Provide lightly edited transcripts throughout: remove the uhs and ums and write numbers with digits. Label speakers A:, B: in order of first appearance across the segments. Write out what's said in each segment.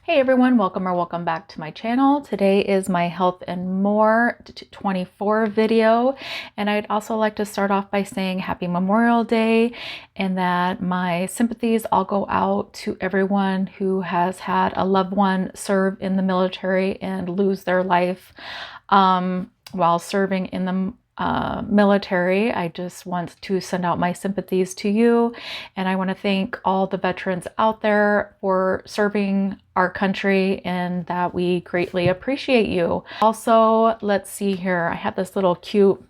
A: Hey everyone, welcome or welcome back to my channel. Today is my Health and More 24 video, and I'd also like to start off by saying Happy Memorial Day and that my sympathies all go out to everyone who has had a loved one serve in the military and lose their life while serving in the military. I just want to send out my sympathies to you, and I want to thank all the veterans out there for serving our country and that we greatly appreciate you. Also, let's see here, I have this little cute,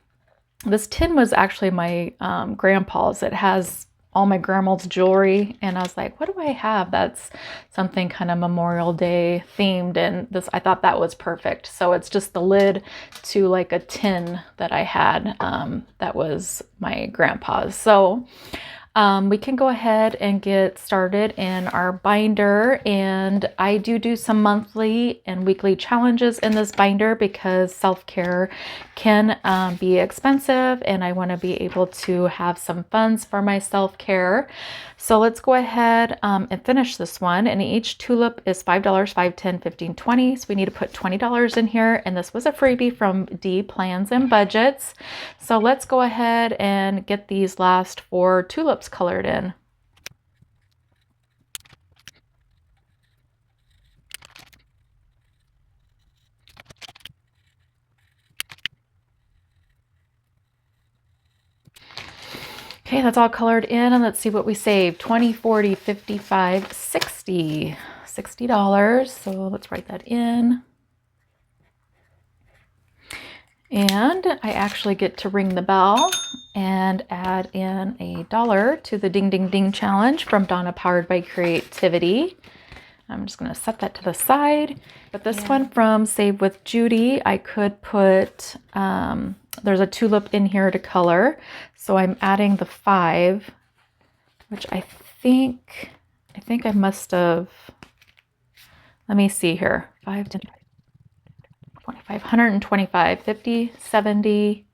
A: this tin was actually my grandpa's. It has all my grandma's jewelry, and I was like, what do I have that's something kind of Memorial Day themed? And this, I thought that was perfect. So it's just the lid to like a tin that I had that was my grandpa's. So we can go ahead and get started in our binder, and I do some monthly and weekly challenges in this binder because self-care can be expensive, and I want to be able to have some funds for my self-care. So let's go ahead and finish this one. And each tulip is $5, $5, $10, $15, $20. So we need to put $20 in here. And this was a freebie from D Plans and Budgets. So let's go ahead and get these last 4 tulips colored in. Okay, that's all colored in, and let's see what we saved. 20, 40, 55, 60. $60. So let's write that in. And I actually get to ring the bell and add in $1 to the Ding Ding Ding challenge from Donna, powered by creativity. I'm just going to set that to the side. But this one from Save with Judy, I could put, there's a tulip in here to color. So I'm adding the 5, which I think I must have, let me see here, 5, 10, 25, 125, 50, 70,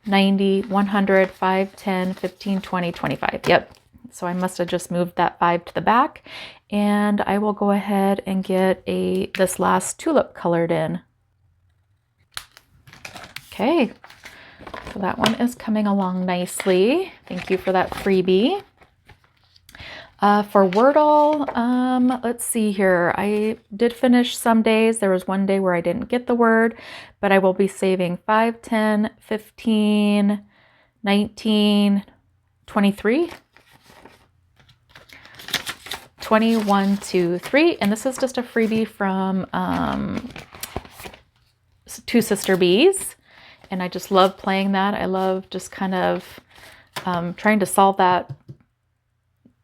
A: 90, 100, 5, 10, 15, 20, 25. Yep. So I must have just moved that 5 to the back, and I will go ahead and get this last tulip colored in. Okay. So that one is coming along nicely. Thank you for that freebie. For Wordle, let's see here. I did finish some days. There was one day where I didn't get the word, but I will be saving 5, 10, 15, 19, 23, 21, 2, 3. And this is just a freebie from Two Sister Bees. And I just love playing that. I love just kind of trying to solve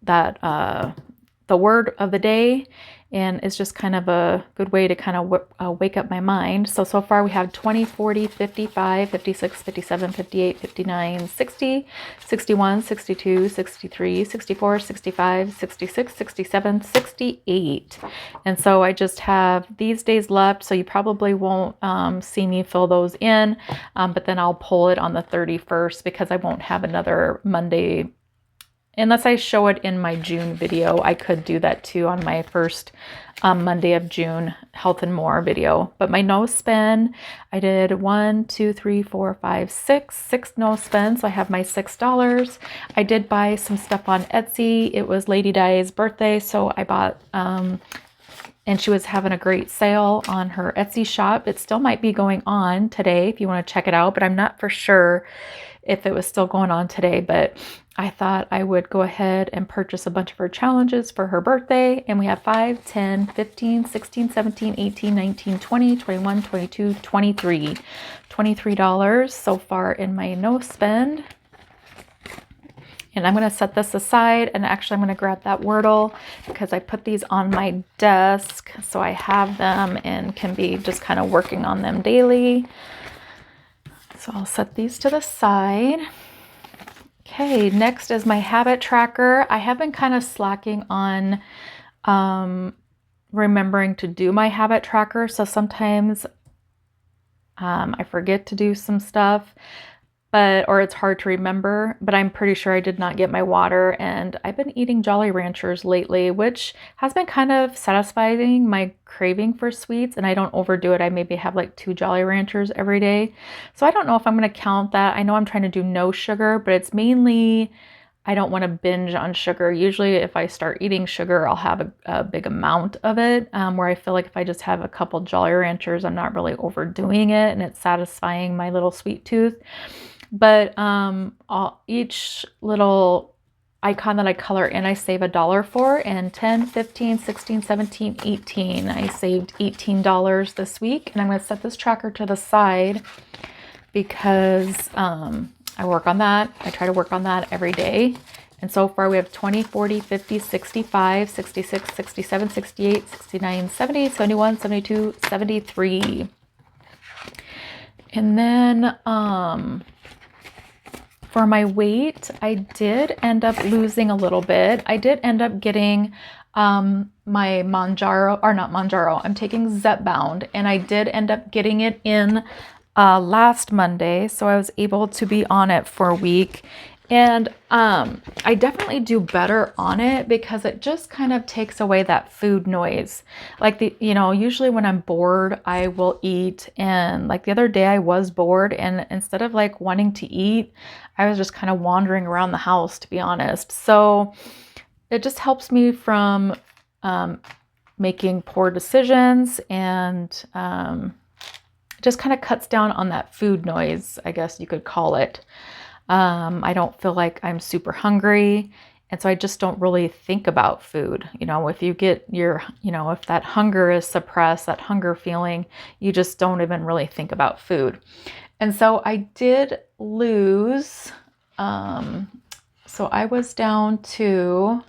A: the word of the day, and it's just kind of a good way to kind of wake up my mind. So far we have 20, 40, 55, 56, 57, 58, 59, 60, 61, 62, 63, 64, 65, 66, 67, 68. And so I just have these days left, so you probably won't see me fill those in, but then I'll pull it on the 31st because I won't have another Monday. Unless I show it in my June video, I could do that too on my first Monday of June Health and More video. But my no spend, I did 1, 2, 3, 4, 5, 6 no spend. So I have my $6. I did buy some stuff on Etsy. It was Lady Di's birthday, so I bought, and she was having a great sale on her Etsy shop. It still might be going on today if you want to check it out, but I'm not for sure if it was still going on today. But I thought I would go ahead and purchase a bunch of her challenges for her birthday. And we have 5, 10, 15, 16, 17, 18, 19, 20, 21, 22, 23. $23 so far in my no spend. And I'm going to set this aside, and actually I'm going to grab that Wordle because I put these on my desk so I have them and can be just kind of working on them daily. So I'll set these to the side. Okay, next is my habit tracker. I have been kind of slacking on remembering to do my habit tracker. So sometimes I forget to do some stuff. or it's hard to remember, but I'm pretty sure I did not get my water. And I've been eating Jolly Ranchers lately, which has been kind of satisfying my craving for sweets, and I don't overdo it. I maybe have like 2 Jolly Ranchers every day. So I don't know if I'm going to count that. I know I'm trying to do no sugar, but it's mainly I don't want to binge on sugar. Usually if I start eating sugar, I'll have a big amount of it, where I feel like if I just have a couple Jolly Ranchers, I'm not really overdoing it and it's satisfying my little sweet tooth. But each little icon that I color in, I save $1 for, and 10, 15, 16, 17, 18. I saved $18 this week, and I'm going to set this tracker to the side because I work on that. I try to work on that every day. And so far we have 20, 40, 50, 65, 66, 67, 68, 69, 70, 71, 72, 73. And then for my weight, I did end up losing a little bit. I did end up getting my Manjaro, or not Manjaro, I'm taking Zepbound, and I did end up getting it in last Monday, so I was able to be on it for a week. And I definitely do better on it because it just kind of takes away that food noise. Like usually when I'm bored, I will eat. And like the other day I was bored, and instead of like wanting to eat, I was just kind of wandering around the house, to be honest. So it just helps me from making poor decisions, and just kind of cuts down on that food noise, I guess you could call it. I don't feel like I'm super hungry, and so I just don't really think about food. If you get if that hunger is suppressed, that hunger feeling, you just don't even really think about food. And so I did lose, so I was down to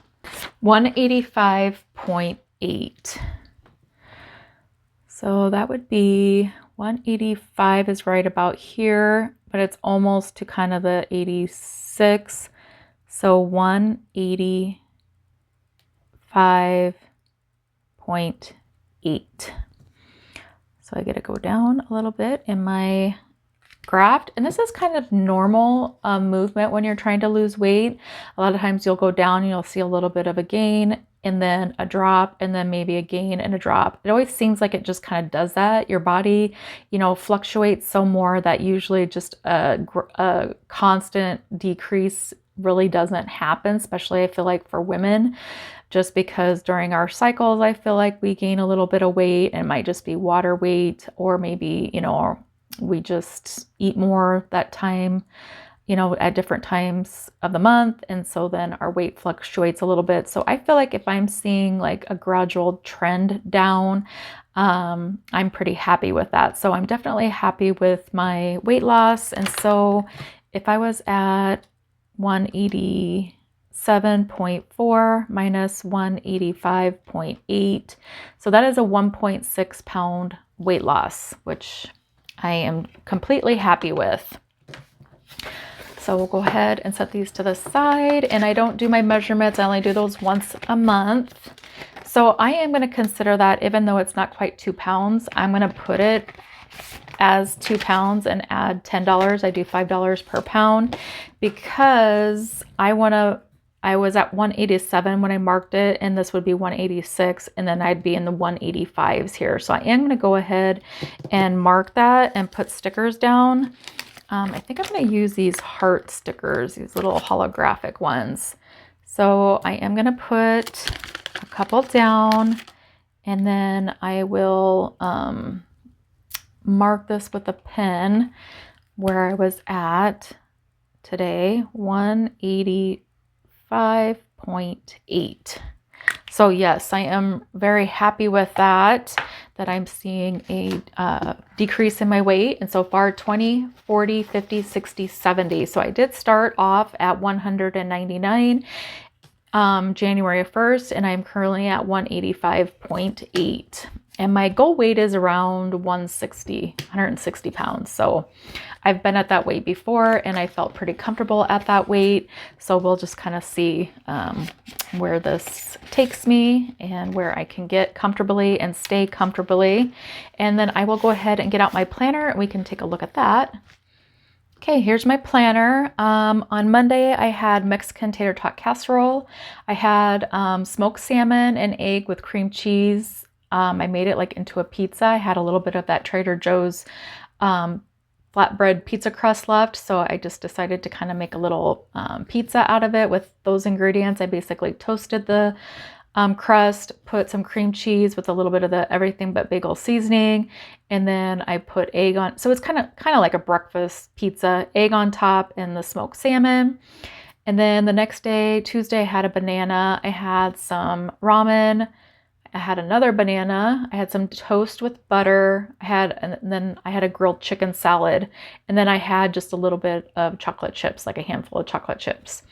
A: 185.8. So that would be 185 is right about here, but it's almost to kind of the 86. So 185.8. So I got to go down a little bit in my graph. And this is kind of normal movement when you're trying to lose weight. A lot of times you'll go down and you'll see a little bit of a gain, and then a drop, and then maybe a gain and a drop. It always seems like it just kind of does that. Your body, fluctuates so more that usually just a constant decrease really doesn't happen, especially I feel like for women, just because during our cycles, I feel like we gain a little bit of weight, and it might just be water weight, or maybe, we just eat more that time, at different times of the month. And so then our weight fluctuates a little bit. So I feel like if I'm seeing like a gradual trend down, I'm pretty happy with that. So I'm definitely happy with my weight loss. And so if I was at 187.4 minus 185.8, so that is a 1.6 pound weight loss, which I am completely happy with. So we'll go ahead and set these to the side, and I don't do my measurements. I only do those once a month. So I am going to consider that, even though it's not quite 2 pounds, I'm going to put it as 2 pounds and add $10. I do $5 per pound because I was at 187 when I marked it, and this would be 186, and then I'd be in the 185s here. So I am going to go ahead and mark that and put stickers down. I think I'm going to use these heart stickers, these little holographic ones. So I am going to put a couple down, and then I will mark this with a pen where I was at today, 185.8. So yes, I am very happy with that I'm seeing a decrease in my weight. And so far 20, 40, 50, 60, 70. So I did start off at 199 January 1st, and I'm currently at 185.8. And my goal weight is around 160 pounds. So I've been at that weight before, and I felt pretty comfortable at that weight. So we'll just kind of see where this takes me and where I can get comfortably and stay comfortably. And then I will go ahead and get out my planner, and we can take a look at that. Okay, here's my planner. On Monday, I had Mexican tater tot casserole. I had smoked salmon and egg with cream cheese. I made it like into a pizza. I had a little bit of that Trader Joe's flatbread pizza crust left, so I just decided to kind of make a little pizza out of it with those ingredients. I basically toasted the crust, put some cream cheese with a little bit of the everything but bagel seasoning, and then I put egg on. So it's kind of like a breakfast pizza, egg on top and the smoked salmon. And then the next day, Tuesday, I had a banana. I had some ramen. I had another banana. I had some toast with butter. And then I had a grilled chicken salad. And then I had just a little bit of chocolate chips, like a handful of chocolate chips.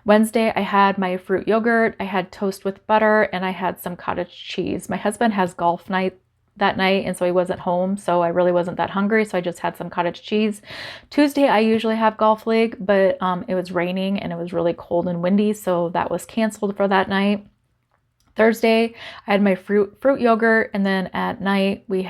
A: Wednesday, I had my fruit yogurt. I had toast with butter, and I had some cottage cheese. My husband has golf night that night, and so he wasn't home, so I really wasn't that hungry, so I just had some cottage cheese. Tuesday, I usually have golf league, but it was raining and it was really cold and windy, so that was canceled for that night. Thursday, I had my fruit yogurt, and then at night we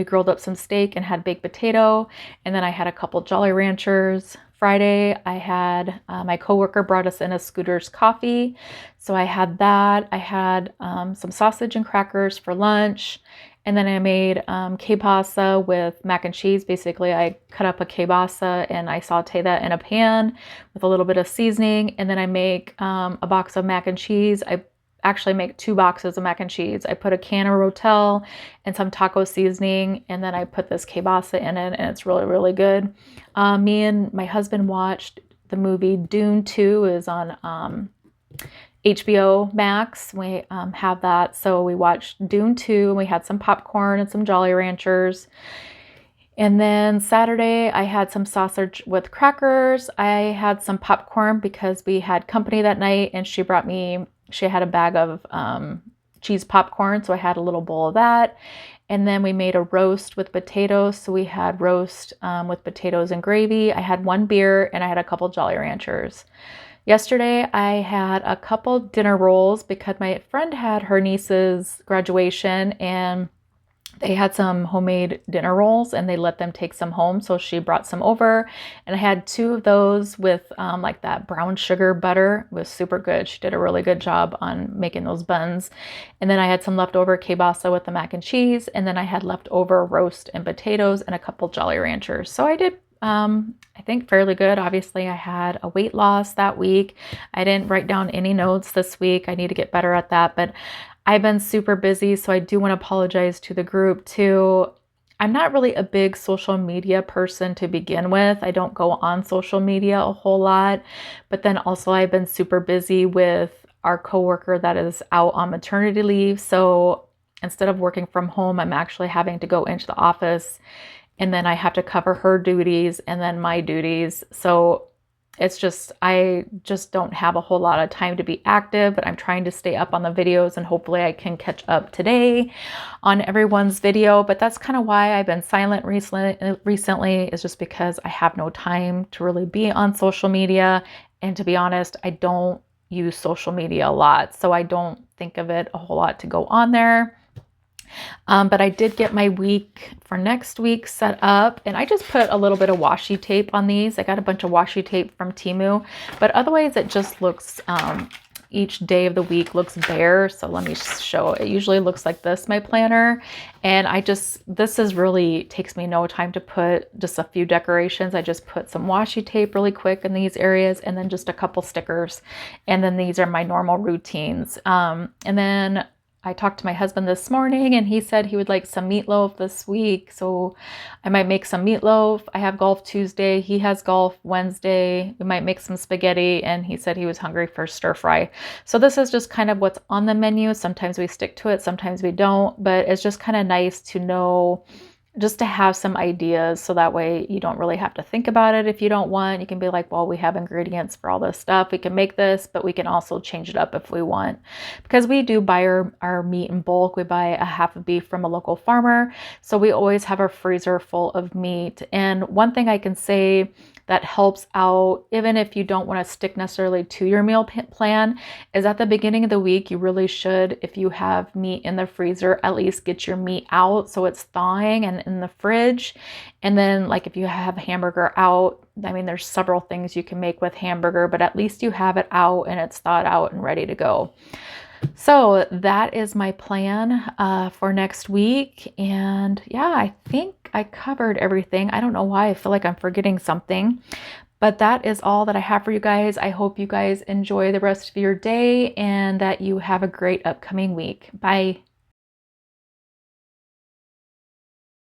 A: grilled up some steak and had baked potato, and then I had a couple Jolly Ranchers. Friday, I had my coworker brought us in a Scooter's coffee, so I had that. I had some sausage and crackers for lunch, and then I made kielbasa with mac and cheese. Basically, I cut up a kielbasa and I saute that in a pan with a little bit of seasoning, and then I make a box of mac and cheese. I actually make 2 boxes of mac and cheese. I put a can of Rotel and some taco seasoning, and then I put this kielbasa in it, and it's really, really good. Me and my husband watched the movie Dune 2 is on HBO Max. We have that, so we watched Dune 2, and we had some popcorn and some Jolly Ranchers. And then Saturday, I had some sausage with crackers. I had some popcorn because we had company that night, and she had a bag of cheese popcorn, so I had a little bowl of that. And then we made a roast with potatoes, so we had roast with potatoes and gravy. I had 1 beer, and I had a couple Jolly Ranchers. Yesterday, I had a couple dinner rolls because my friend had her niece's graduation, and they had some homemade dinner rolls, and they let them take some home, so she brought some over, and I had 2 of those with like that brown sugar butter. It was super good. She did a really good job on making those buns. And then I had some leftover kielbasa with the mac and cheese, and then I had leftover roast and potatoes and a couple Jolly Ranchers. So I did I think fairly good. Obviously, I had a weight loss that week. I didn't write down any notes this week. I need to get better at that, but I've been super busy, so I do want to apologize to the group too. I'm not really a big social media person to begin with. I don't go on social media a whole lot, but then also I've been super busy with our coworker that is out on maternity leave. So instead of working from home, I'm actually having to go into the office, and then I have to cover her duties and then my duties. So I just don't have a whole lot of time to be active, but I'm trying to stay up on the videos, and hopefully I can catch up today on everyone's video. But that's kind of why I've been silent recently, is just because I have no time to really be on social media. And to be honest, I don't use social media a lot, so I don't think of it a whole lot to go on there. But I did get my week for next week set up, and I just put a little bit of washi tape on these. I got a bunch of washi tape from Temu, but otherwise it just looks, each day of the week looks bare. So let me show. It usually looks like this, my planner. And this is really takes me no time to put just a few decorations. I just put some washi tape really quick in these areas, and then just a couple stickers. And then these are my normal routines. And then I talked to my husband this morning, and he said he would like some meatloaf this week. So I might make some meatloaf. I have golf Tuesday. He has golf Wednesday. We might make some spaghetti, and he said he was hungry for stir fry. So this is just kind of what's on the menu. Sometimes we stick to it, sometimes we don't, but it's just kind of nice to know, just to have some ideas, so that way you don't really have to think about it if you don't want. You can be like, well, we have ingredients for all this stuff. We can make this, but we can also change it up if we want. Because we do buy our meat in bulk. We buy a half of beef from a local farmer. So we always have a freezer full of meat. And one thing I can say that helps out, even if you don't want to stick necessarily to your meal plan, is at the beginning of the week, you really should, if you have meat in the freezer, at least get your meat out so it's thawing. And it in the fridge. And then like if you have hamburger out, I mean, there's several things you can make with hamburger, but at least you have it out and it's thawed out and ready to go. So that is my plan for next week. And yeah, I think I covered everything. I don't know why I feel like I'm forgetting something, but that is all that I have for you guys. I hope you guys enjoy the rest of your day and that you have a great upcoming week. Bye.